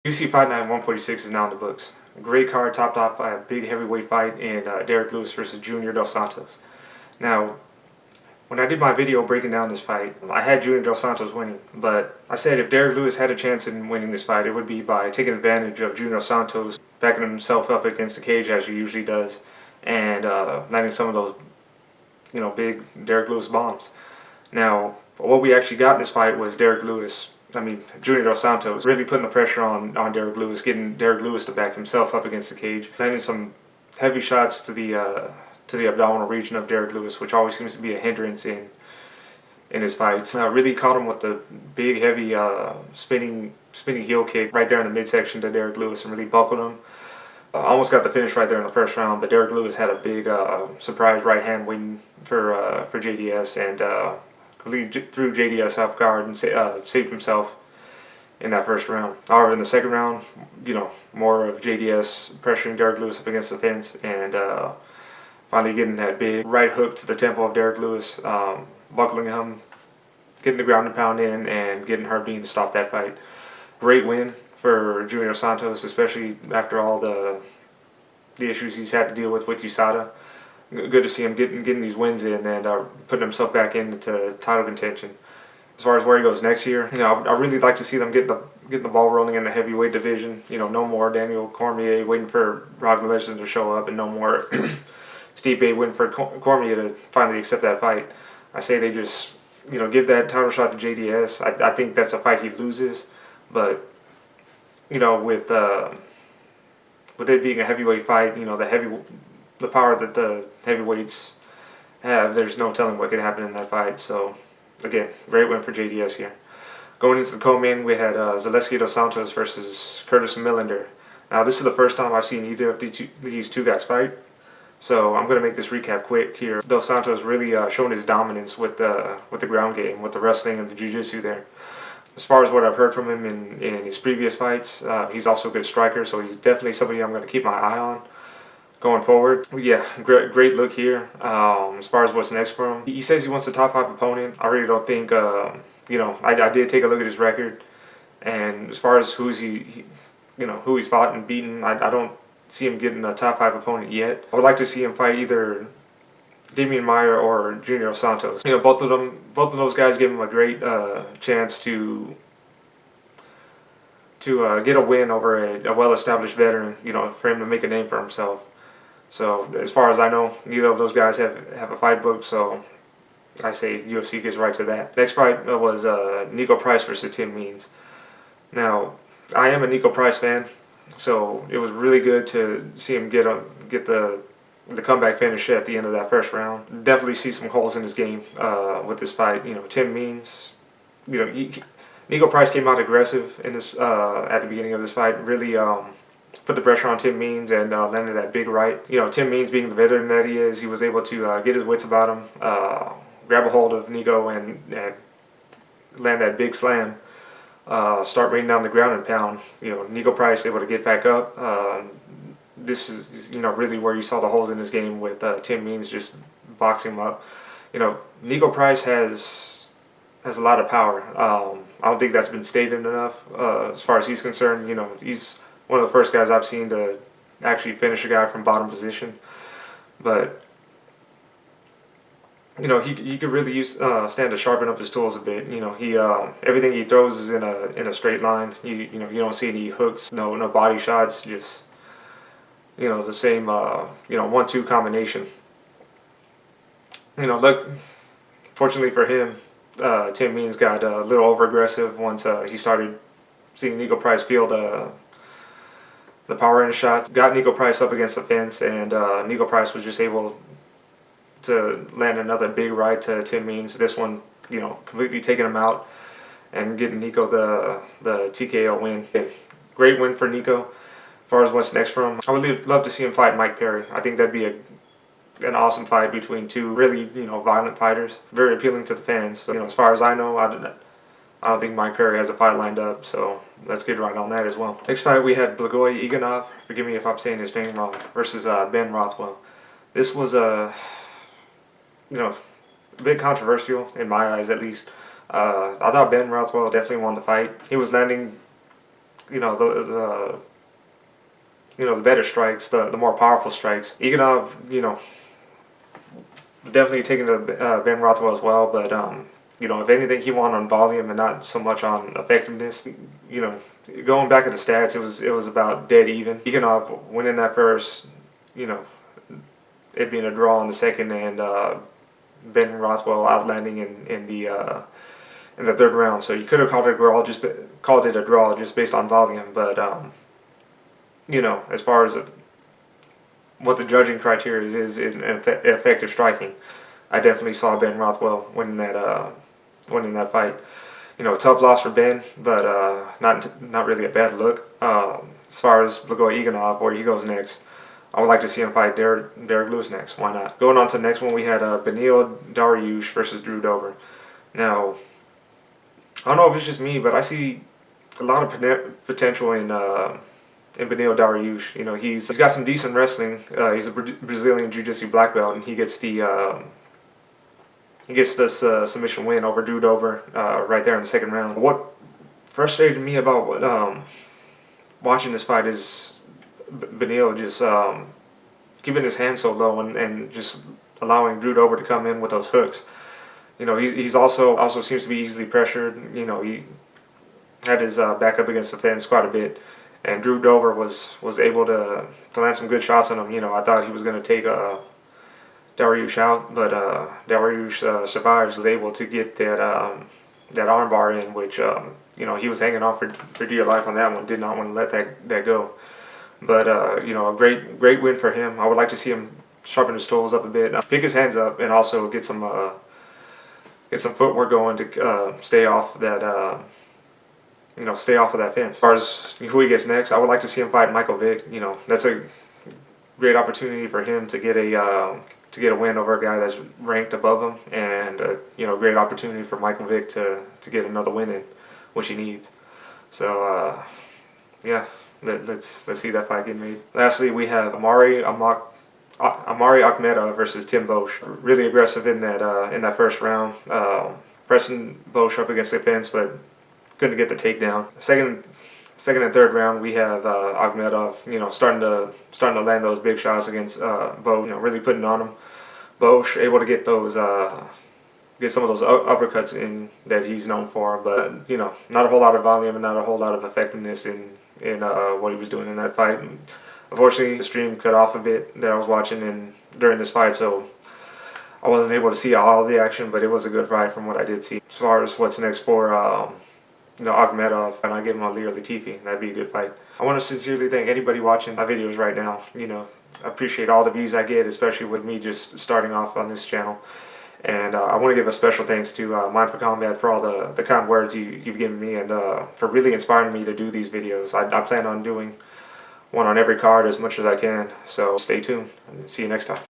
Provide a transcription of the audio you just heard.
UFC Fight Night 146 is now in the books. A great card topped off by a big heavyweight fight in Derek Lewis versus Junior Dos Santos. Now, when I did my video breaking down this fight, I had Junior Dos Santos winning, but I said if Derek Lewis had a chance in winning this fight, it would be by taking advantage of Junior Dos Santos backing himself up against the cage as he usually does, and landing some of those, big Derek Lewis bombs. Now, what we actually got in this fight was Junior Dos Santos really putting the pressure on Derek Lewis, getting Derek Lewis to back himself up against the cage, landing some heavy shots to the abdominal region of Derek Lewis, which always seems to be a hindrance in his fights. Really caught him with the big, heavy spinning heel kick right there in the midsection to Derek Lewis and really buckled him. Almost got the finish right there in the first round, but Derek Lewis had a big surprise right hand waiting for JDS and completely threw JDS off guard and saved himself in that first round. However, in the second round, more of JDS pressuring Derek Lewis up against the fence and finally getting that big right hook to the temple of Derek Lewis, buckling him, getting the ground and pound in, and getting Herb Dean to stop that fight. Great win for Junior Santos, especially after all the issues he's had to deal with USADA. Good to see him getting these wins in and putting himself back into title contention. As far as where he goes next year, I really like to see them getting the ball rolling in the heavyweight division. No more Daniel Cormier waiting for Brock Lesnar to show up, and no more Stipe waiting for Cormier to finally accept that fight. I say they just give that title shot to JDS. I think that's a fight he loses, but with it being a heavyweight fight, the power that the heavyweights have, there's no telling what could happen in that fight. So, again, great win for JDS here. Going into the co-main, we had Zaleski Dos Santos versus Curtis Millender. Now, this is the first time I've seen either of these two guys fight, so I'm going to make this recap quick here. Dos Santos really shown his dominance with the ground game, with the wrestling and the jiu-jitsu there. As far as what I've heard from him in his previous fights, he's also a good striker, so he's definitely somebody I'm going to keep my eye on going forward. Yeah, great look here. As far as what's next for him, he says he wants a top 5 opponent. I really don't think, I did take a look at his record, and as far as who he's fought and beaten, I don't see him getting a top 5 opponent yet. I would like to see him fight either Damian Maia or Junior Santos. Both of those guys give him a great chance to get a win over a well-established veteran. For him to make a name for himself. So as far as I know, neither of those guys have a fight booked. So I say UFC gets right to that. Next fight was Nico Price versus Tim Means. Now, I am a Nico Price fan, so it was really good to see him get the comeback finish at the end of that first round. Definitely see some holes in his game with this fight. Tim Means, Nico Price came out aggressive in this at the beginning of this fight. Really put the pressure on Tim Means and landed that big right. Tim Means, being the veteran that he is, he was able to get his wits about him, grab a hold of Nico and land that big slam. Start raining down the ground and pound. Nico Price able to get back up. This is really where you saw the holes in his game with Tim Means just boxing him up. Nico Price has a lot of power. I don't think that's been stated enough as far as he's concerned. He's one of the first guys I've seen to actually finish a guy from bottom position. But he could really stand to sharpen up his tools a bit. He everything he throws is in a straight line. You don't see any hooks, no body shots, just the same 1-2 combination. Look, fortunately for him, Tim Means got a little over aggressive once he started seeing Nico Price feel the power in his shots. Got Nico Price up against the fence, and Nico Price was just able to land another big right to Tim Means. This one, completely taking him out and getting Nico the TKO win. Great win for Nico. As far as what's next for him, I would love to see him fight Mike Perry. I think that'd be an awesome fight between two really violent fighters. Very appealing to the fans. So, as far as I know, I don't think Mike Perry has a fight lined up, so let's get right on that as well. Next fight, we had Blagoy Iganov, forgive me if I'm saying his name wrong, versus Ben Rothwell. This was a bit controversial in my eyes, at least. I thought Ben Rothwell definitely won the fight. He was landing the better strikes, the more powerful strikes. Iganov, definitely taking to Ben Rothwell as well, but if anything, he won on volume and not so much on effectiveness. Going back at the stats, it was about dead even. Iganov winning that first, it being a draw in the second, and Ben Rothwell outlanding in the third round. So you could have called it a draw just based on volume, but as far as what the judging criteria is in effective striking, I definitely saw Ben Rothwell winning that fight. Tough loss for Ben, but not really a bad look. As far as Blagoy Iganov, where he goes next, I would like to see him fight Derek Lewis next. Why not? Going on to the next one, we had Beneil Dariush versus Drew Dober. Now, I don't know if it's just me, but I see a lot of potential in Beneil Dariush. He's got some decent wrestling. He's a Brazilian Jiu-Jitsu black belt, and he gets this submission win over Drew Dober right there in the second round. What frustrated me about watching this fight is Beneil just keeping his hand so low and just allowing Drew Dober to come in with those hooks. He's also seems to be easily pressured. He had his back up against the fence quite a bit, and Drew Dober was able to land some good shots on him. I thought he was going to take Dariush out, but Dariush survives, was able to get that armbar in, which he was hanging on for dear life on that one. Did not want to let that go. But a great win for him. I would like to see him sharpen his tools up a bit, pick his hands up, and also get some footwork going to stay off that stay off of that fence. As far as who he gets next, I would like to see him fight Michael Vick. That's a great opportunity for him to get a win over a guy that's ranked above him, and great opportunity for Michael Vick to get another win in, which he needs. So yeah, let's see that fight get made. Lastly, we have Amari Akhmedov versus Tim Bosch. Really aggressive in that first round, pressing Bosch up against the fence, but couldn't get the takedown. Second and third round, we have Akhmedov, starting to land those big shots against Bosch, really putting on him. Bosch able to get those get some of those uppercuts in that he's known for, but not a whole lot of volume and not a whole lot of effectiveness in what he was doing in that fight. And unfortunately, the stream cut off a bit that I was watching during this fight, so I wasn't able to see all of the action, but it was a good fight from what I did see. As far as what's next for Akhmedov, and I give him a Lear Latifi. That'd be a good fight. I want to sincerely thank anybody watching my videos right now. I appreciate all the views I get, especially with me just starting off on this channel. And I want to give a special thanks to Mind for Combat for all the kind words you've given me, and for really inspiring me to do these videos. I plan on doing one on every card as much as I can. So stay tuned and see you next time.